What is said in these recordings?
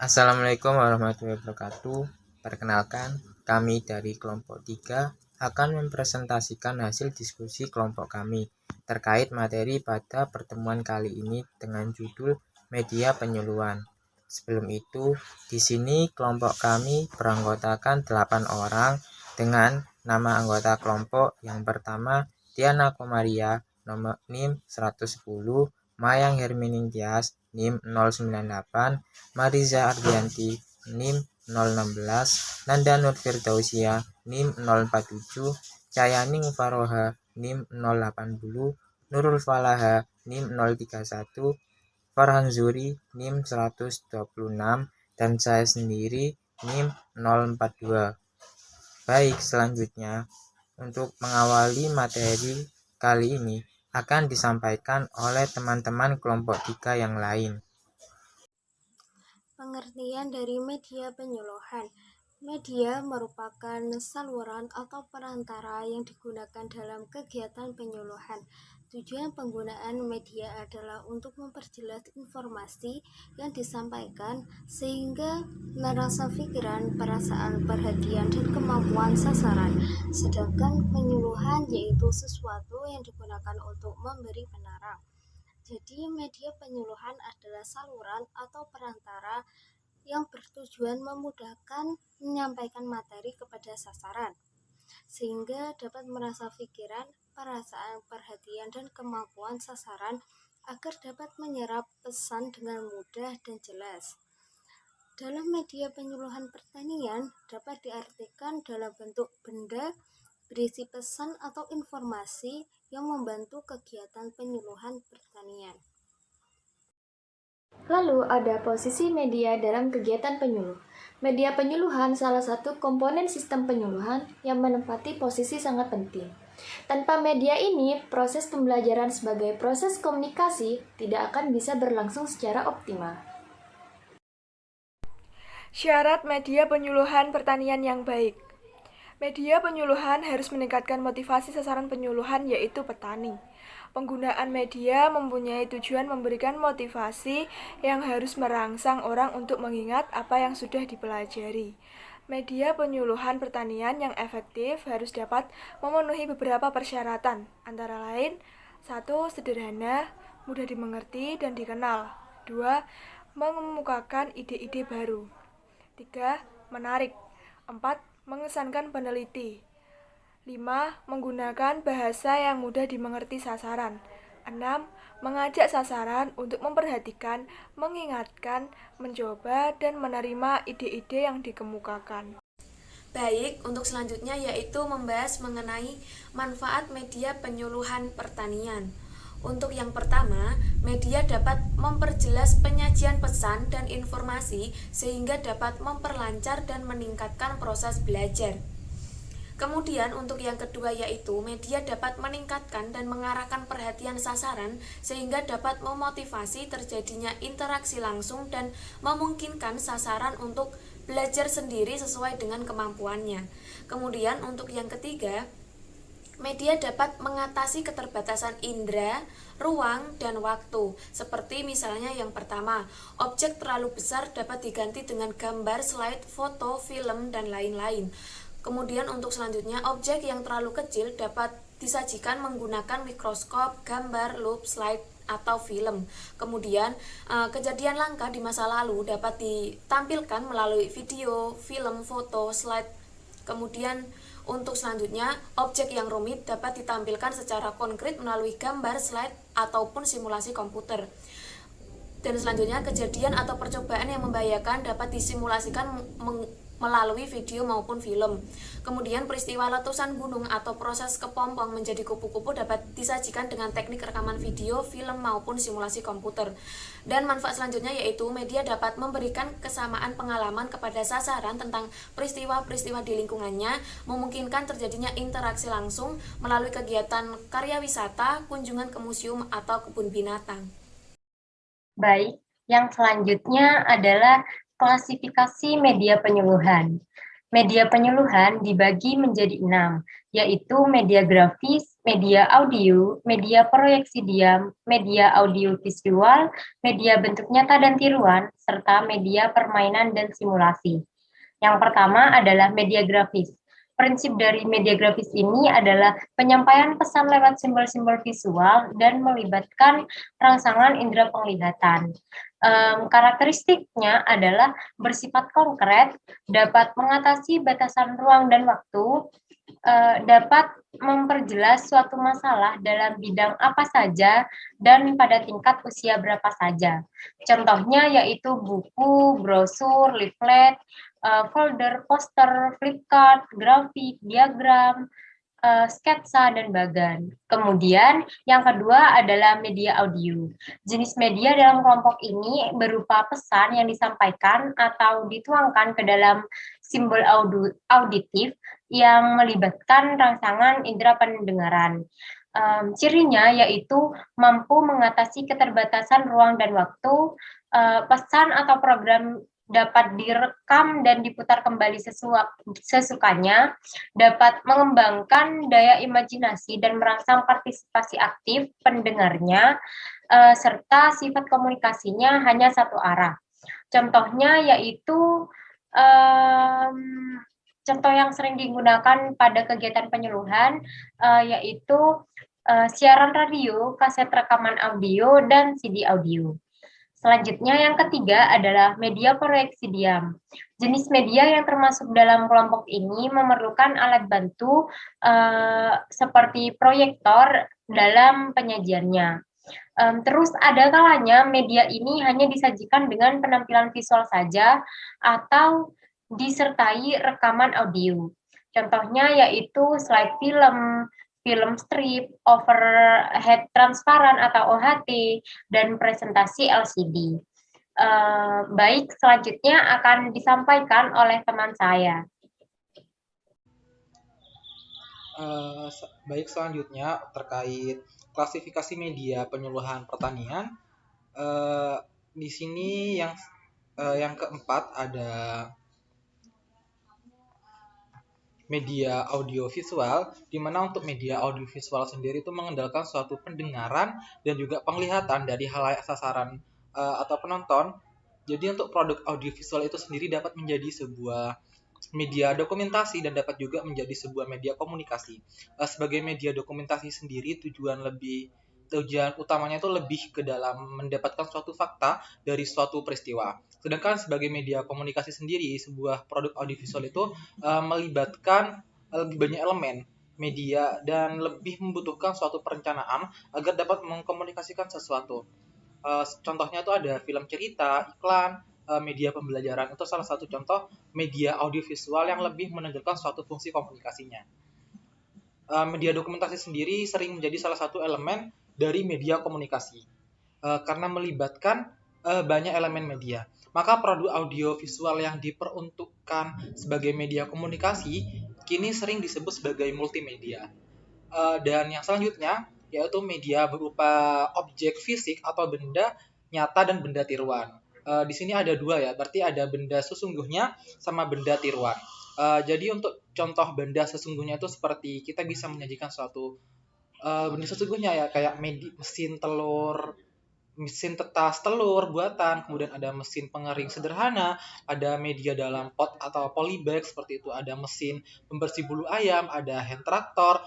Assalamualaikum warahmatullahi wabarakatuh. Perkenalkan, kami dari kelompok 3 akan mempresentasikan hasil diskusi kelompok kami terkait materi pada pertemuan kali ini dengan judul media penyuluhan. Sebelum itu, di sini kelompok kami beranggotakan 8 orang dengan nama anggota kelompok yang pertama Diana Komaria, nomor NIM 110, Mayang Herminingtyas, NIM 098, Mariza Ardianti, NIM 016, Nanda Nur Firdausia, NIM 047, Cayaning Faroha, NIM 080, Nurul Falaha, NIM 031, Farhan Zuri, NIM 126, dan saya sendiri, NIM 042. Baik, selanjutnya, untuk mengawali materi kali ini akan disampaikan oleh teman-teman kelompok 3 yang lain. Pengertian dari media penyuluhan. Media merupakan saluran atau perantara yang digunakan dalam kegiatan penyuluhan. Tujuan penggunaan media adalah untuk memperjelas informasi yang disampaikan sehingga merasa pikiran, perasaan, perhatian, dan kemampuan sasaran. Sedangkan penyuluhan yaitu sesuatu yang digunakan untuk memberi penerang. Jadi media penyuluhan adalah saluran atau perantara yang bertujuan memudahkan menyampaikan materi kepada sasaran, sehingga dapat merasa pikiran, perasaan, perhatian, dan kemampuan sasaran agar dapat menyerap pesan dengan mudah dan jelas. Dalam media penyuluhan pertanian dapat diartikan dalam bentuk benda berisi pesan atau informasi yang membantu kegiatan penyuluhan pertanian. Lalu ada posisi media dalam kegiatan penyuluh. Media penyuluhan salah satu komponen sistem penyuluhan yang menempati posisi sangat penting. Tanpa media ini, proses pembelajaran sebagai proses komunikasi tidak akan bisa berlangsung secara optimal. Syarat media penyuluhan pertanian yang baik. Media penyuluhan harus meningkatkan motivasi sasaran penyuluhan, yaitu petani. Penggunaan media mempunyai tujuan memberikan motivasi yang harus merangsang orang untuk mengingat apa yang sudah dipelajari. Media penyuluhan pertanian yang efektif harus dapat memenuhi beberapa persyaratan, antara lain 1. Sederhana, mudah dimengerti dan dikenal. 2. Mengemukakan ide-ide baru. 3. Menarik. 4. Mengesankan peneliti. 5. Menggunakan bahasa yang mudah dimengerti sasaran. 6. Mengajak sasaran untuk memperhatikan, mengingatkan, mencoba, dan menerima ide-ide yang dikemukakan. Baik, untuk selanjutnya yaitu membahas mengenai manfaat media penyuluhan pertanian. Untuk yang pertama, media dapat memperjelas penyajian pesan dan informasi sehingga dapat memperlancar dan meningkatkan proses belajar. Kemudian untuk yang kedua yaitu media dapat meningkatkan dan mengarahkan perhatian sasaran sehingga dapat memotivasi terjadinya interaksi langsung dan memungkinkan sasaran untuk belajar sendiri sesuai dengan kemampuannya. Kemudian untuk yang ketiga, media dapat mengatasi keterbatasan indera, ruang, dan waktu. Seperti misalnya yang pertama, objek terlalu besar dapat diganti dengan gambar, slide, foto, film, dan lain-lain. Kemudian untuk selanjutnya, objek yang terlalu kecil dapat disajikan menggunakan mikroskop, gambar, loop, slide, atau film. Kemudian kejadian langka di masa lalu dapat ditampilkan melalui video, film, foto, slide. Kemudian untuk selanjutnya, objek yang rumit dapat ditampilkan secara konkret melalui gambar, slide, ataupun simulasi komputer. Dan selanjutnya, kejadian atau percobaan yang membahayakan dapat disimulasikan melalui video maupun film. Kemudian peristiwa letusan gunung atau proses kepompong menjadi kupu-kupu dapat disajikan dengan teknik rekaman video, film maupun simulasi komputer. Dan manfaat selanjutnya yaitu media dapat memberikan kesamaan pengalaman kepada sasaran tentang peristiwa-peristiwa di lingkungannya, memungkinkan terjadinya interaksi langsung melalui kegiatan karya wisata, kunjungan ke museum atau kebun binatang. Baik, yang selanjutnya adalah klasifikasi media penyuluhan. Media penyuluhan dibagi menjadi 6, yaitu media grafis, media audio, media proyeksi diam, media audio visual, media bentuk nyata dan tiruan, serta media permainan dan simulasi. Yang pertama adalah media grafis. Prinsip dari media grafis ini adalah penyampaian pesan lewat simbol-simbol visual dan melibatkan rangsangan indera penglihatan. Karakteristiknya adalah bersifat konkret, dapat mengatasi batasan ruang dan waktu, dapat memperjelas suatu masalah dalam bidang apa saja dan pada tingkat usia berapa saja. Contohnya yaitu buku, brosur, leaflet, folder, poster, flipchart, grafik, diagram, sketsa, dan bagan. Kemudian yang kedua adalah media audio. Jenis media dalam kelompok ini berupa pesan yang disampaikan atau dituangkan ke dalam simbol auditif yang melibatkan rangsangan indera pendengaran. Cirinya yaitu mampu mengatasi keterbatasan ruang dan waktu, pesan atau program dapat direkam dan diputar kembali sesukanya, dapat mengembangkan daya imajinasi dan merangsang partisipasi aktif pendengarnya, serta sifat komunikasinya hanya satu arah. Contohnya yaitu contoh yang sering digunakan pada kegiatan penyuluhan yaitu siaran radio, kaset rekaman audio, dan CD audio. Selanjutnya yang ketiga adalah media proyeksi diam. Jenis media yang termasuk dalam kelompok ini memerlukan alat bantu seperti proyektor dalam penyajiannya. Terus ada kalanya media ini hanya disajikan dengan penampilan visual saja atau disertai rekaman audio. Contohnya yaitu slide film, film strip, overhead transparan atau OHT, dan presentasi LCD. Baik, selanjutnya akan disampaikan oleh teman saya. Baik, selanjutnya terkait klasifikasi media penyuluhan pertanian. Di sini yang keempat ada media audiovisual, di mana untuk media audiovisual sendiri itu mengandalkan suatu pendengaran dan juga penglihatan dari khalayak sasaran atau penonton. Jadi untuk produk audiovisual itu sendiri dapat menjadi sebuah media dokumentasi dan dapat juga menjadi sebuah media komunikasi. Sebagai media dokumentasi sendiri tujuan utamanya itu lebih ke dalam mendapatkan suatu fakta dari suatu peristiwa. Sedangkan sebagai media komunikasi sendiri, sebuah produk audiovisual itu melibatkan lebih banyak elemen media dan lebih membutuhkan suatu perencanaan agar dapat mengkomunikasikan sesuatu. Contohnya itu ada film cerita, iklan, media pembelajaran. Itu salah satu contoh media audiovisual yang lebih menunjukkan suatu fungsi komunikasinya. Media dokumentasi sendiri sering menjadi salah satu elemen dari media komunikasi karena melibatkan banyak elemen media. Maka produk audiovisual yang diperuntukkan sebagai media komunikasi kini sering disebut sebagai multimedia. Dan yang selanjutnya yaitu media berupa objek fisik atau benda nyata dan benda tiruan. Di sini ada dua ya, berarti ada benda sesungguhnya sama benda tiruan. Jadi untuk contoh benda sesungguhnya itu seperti kita bisa menyajikan suatu benda sesungguhnya ya, kayak mesin telur, mesin tetas telur buatan, kemudian ada mesin pengering sederhana, ada media dalam pot atau polybag seperti itu, ada mesin pembersih bulu ayam, ada hand traktor,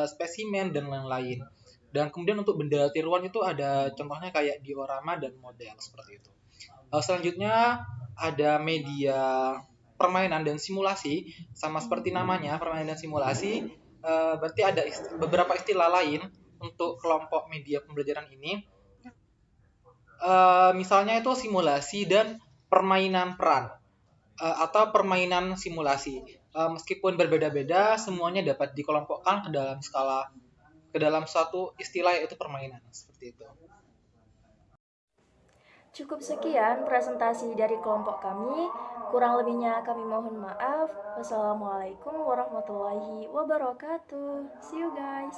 spesimen, dan lain-lain. Dan kemudian untuk benda tiruan itu ada contohnya kayak diorama dan model seperti itu. Selanjutnya ada media permainan dan simulasi, sama seperti namanya permainan dan simulasi, berarti ada beberapa istilah lain untuk kelompok media pembelajaran ini. Misalnya itu simulasi dan permainan peran atau permainan simulasi. Meskipun berbeda-beda, semuanya dapat dikelompokkan ke dalam suatu istilah yaitu permainan seperti itu. Cukup sekian presentasi dari kelompok kami. Kurang lebihnya kami mohon maaf. Wassalamualaikum warahmatullahi wabarakatuh. See you guys.